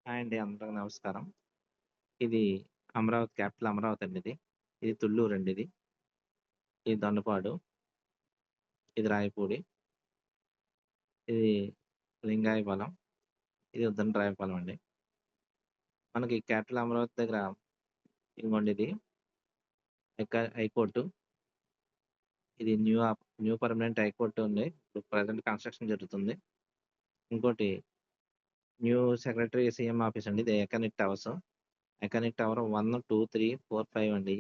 Hi అండి. అందరికి నమస్కారం. ఇది క్యాపిటల్ అమరావతి అండి ఇది. ఇది తుళ్ళూరండి ఇది. ఇది దొండపాడు. ఇది రాయపూడి. ఇది లింగాయపాలెం. ఇది ఉద్దండరాయపాలెం అండి. మనకి క్యాపిటల్ అమరావతి దగ్గర ఇదిగోండి ఇది హైకోర్టు. ఇది న్యూ పర్మనెంట్ హైకోర్ట్ ఉంది. ఇప్పుడు ప్రెజెంట్ కన్‌స్ట్రక్షన్ జరుగుతుంది. ఇంకోటి న్యూ సెక్రటరీ సీఎం ఆఫీస్ అండి. ఇది ఐకానిక్ టవర్స్. ఐకానిక్ టవర్ 1, 2, 3, 4, 5 అండి.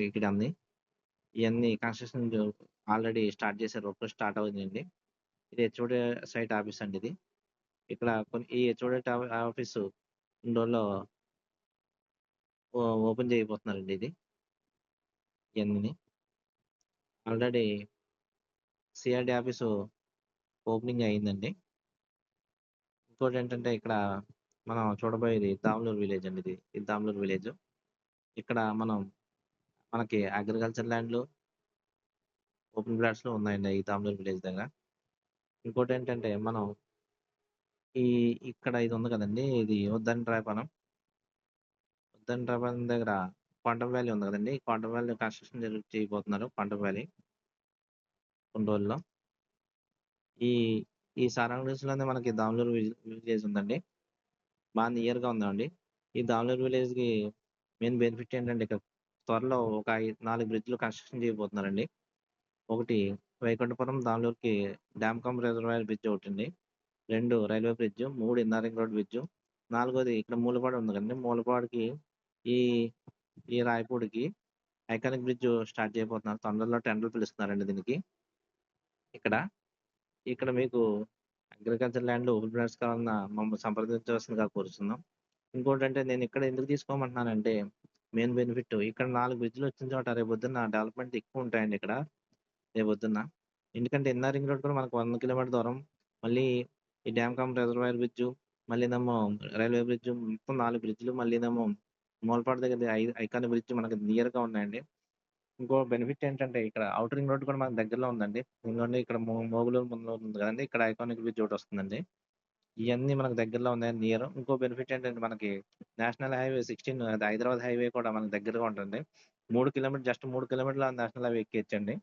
ఇక్కడ ఉంది. ఇయన్నీ కన్‌స్ట్రక్షన్ ఆల్రెడీ స్టార్ట్ చేశారు. వర్క్ స్టార్ట్ అవుతుందండి. ఇది హెచ్ఓడి సైట్ ఆఫీస్ అండి ఇది. ఇక్కడ ఈ హెచ్ఓడి ఆఫీసు కొన్ని రోజుల్లో ఓపెన్ చేయబోతున్నారండి ఇది. ఇయన్నీని. ఆల్రెడీ సిఆర్‌డి ఆఫీసు ఓపెనింగ్ అయిందండి. ఇంకోటేంటంటే ఇక్కడ మనం చూడబోయేది దామనూరు విలేజ్ అండి ఇది. ఇది దామనూరు విలేజ్. ఇక్కడ మనకి అగ్రికల్చర్ ల్యాండ్‌లు, ఓపెన్ ప్లాట్స్‌లు ఉన్నాయండి ఈ దామనూరు విలేజ్ దగ్గర. ఇంకోటేంటంటే ఈ ఇక్కడ ఇది ఉంది కదండీ! ఇది ఉద్దండరాయపాలెం. ఉద్దండరాయపాలెం దగ్గర క్వాంటమ్ వ్యాలీ ఉంది కదండీ! ఈ క్వాంటమ్ వ్యాలీ కన్‌స్ట్రక్షన్ చేయబోతున్నారు. క్వాంటమ్ వ్యాలీ కొన్ని రోజుల్లో. ఈ ఈ సరౌండింగ్స్‌లోనే మనకి దామనూరు విలేజ్ ఉందండి. నియర్‌గా ఉందండి. ఈ దామనూరు విలేజ్‌కి మెయిన్ బెనిఫిట్ ఏంటంటే ఇక్కడ త్వరలో ఒక 4 బ్రిడ్జ్‌లు కన్‌స్ట్రక్షన్ చేయబోతున్నారండి. ఒకటి వైకుంఠపురం దామనూరుకి డ్యామ్ కమ్ రిజర్వాయర్ బ్రిడ్జ్ ఒకటండి. 2 railway bridge, 3 inner ring road bridge, నాలుగోది ఇక్కడ మూలపాడు ఉంది కదండీ! మూలపాడుకి ఈ ఈ రాయపూడికి ఐకానిక్ బ్రిడ్జ్ స్టార్ట్ చేయబోతున్నారు. తొందరలో టెండర్‌లు పిలుస్తున్నారండి దీనికి. ఇక్కడ, ఇక్కడ మీకు అగ్రికల్చర్ ల్యాండ్‌లు ఓపెన్ ప్లాట్స్ కావాలన్నా మమ్మల్ని సంప్రదించవలసిందిగా కోరుచున్నాం. ఇంకోటంటే నేను ఇక్కడ ఎందుకు తీసుకోమంటున్నానంటే మెయిన్ బెనిఫిట్ ఇక్కడ 4 బ్రిడ్జ్‌లు వచ్చిన చోట రేపొద్దున్న డెవలప్‌మెంట్ ఎక్కువ ఉంటాయండి ఇక్కడ రేపొద్దున్న. ఎందుకంటే ఇన్నర్ రింగ్ రోడ్ కూడా మనకు 100 కిలోమీటర్ దూరం. మళ్ళీ ఈ డ్యామ్ కమ్ రిజర్వాయర్ బ్రిడ్జు, మళ్ళీనేమో రైల్వే బ్రిడ్జు మొత్తం 4 బ్రిడ్జ్‌లు మళ్ళీనేమో మూలపాడు దగ్గర ఐకానిక్ బ్రిడ్జ్ మనకు నియర్‌గా ఉన్నాయండి. ఇంకో బెనిఫిట్ ఏంటంటే ఇక్కడ ఔటర్ రింగ్ రోడ్ కూడా మనకు దగ్గరలో ఉందండి. ఎందుకంటే ఇక్కడ మోగులూరు, మున్నూరు ఉంది కదండీ! ఇక్కడ ఐకానిక్ బ్రిడ్జ్ ఒకటొస్తుందండి. ఇయన్నీ మనకు దగ్గరలో ఉన్నాయి నియర్. ఇంకో బెనిఫిట్ ఏంటంటే మనకి నేషనల్ హైవే 16 అది హైదరాబాద్ హైవే కూడా మనకు దగ్గరగా ఉంటుంది. 3 కిలోమీటర్ల నేషనల్ హైవే ఎక్కేయొచ్చండి.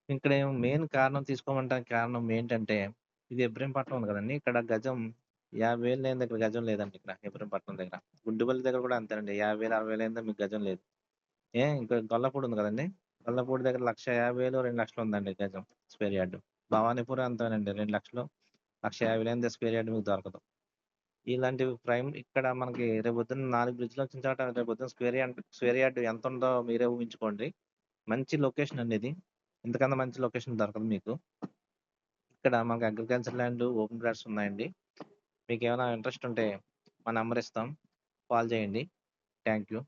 ఇక్కడ మెయిన్ కారణం తీసుకోమంటానికి కారణం ఏంటంటే ఇది ఇబ్రహీంపట్నం ఉంది కదండీ! ఇక్కడ గజం 50,000 లేనిదే ఇక్కడ గజం లేదండి ఇక్కడ ఇబ్రహీంపట్నం దగ్గర. గుండుపల్లి దగ్గర కూడా అంతేనండి. 50,000, 60,000 లేనిదే మీకు గజం లేదు. ఇంకా గొల్లపూడి ఉంది కదండీ! గొల్లపూడి దగ్గర 1,50,000, 2,00,000 ఉందండి గజం స్క్వేర్ యార్డ్. భవానీపురం అంతేనండి 2,00,000, 1,50,000 లేనిదే స్క్వేర్ యార్డ్ మీకు దొరకదు. ఇలాంటివి ప్రైమ్ ఇక్కడ మనకి రేపొద్దున్న 4 బ్రిడ్జ్‌లు వచ్చిన చోట రేపొద్దున స్క్వేర్ యార్డ్ ఎంతుందో మీరే ఊహించుకోండి. మంచి లొకేషన్ అండి ఇది. ఇంతకన్నా మంచి లొకేషన్ దొరకదు మీకు. ఇక్కడ మనకు అగ్రికల్చర్ ల్యాండ్, ఓపెన్ ప్లాట్స్ ఉన్నాయండి. మీకేమైనా ఇంట్రెస్ట్ ఉంటే మా నంబర్ ఇస్తాం. కాల్ చేయండి. Thank you.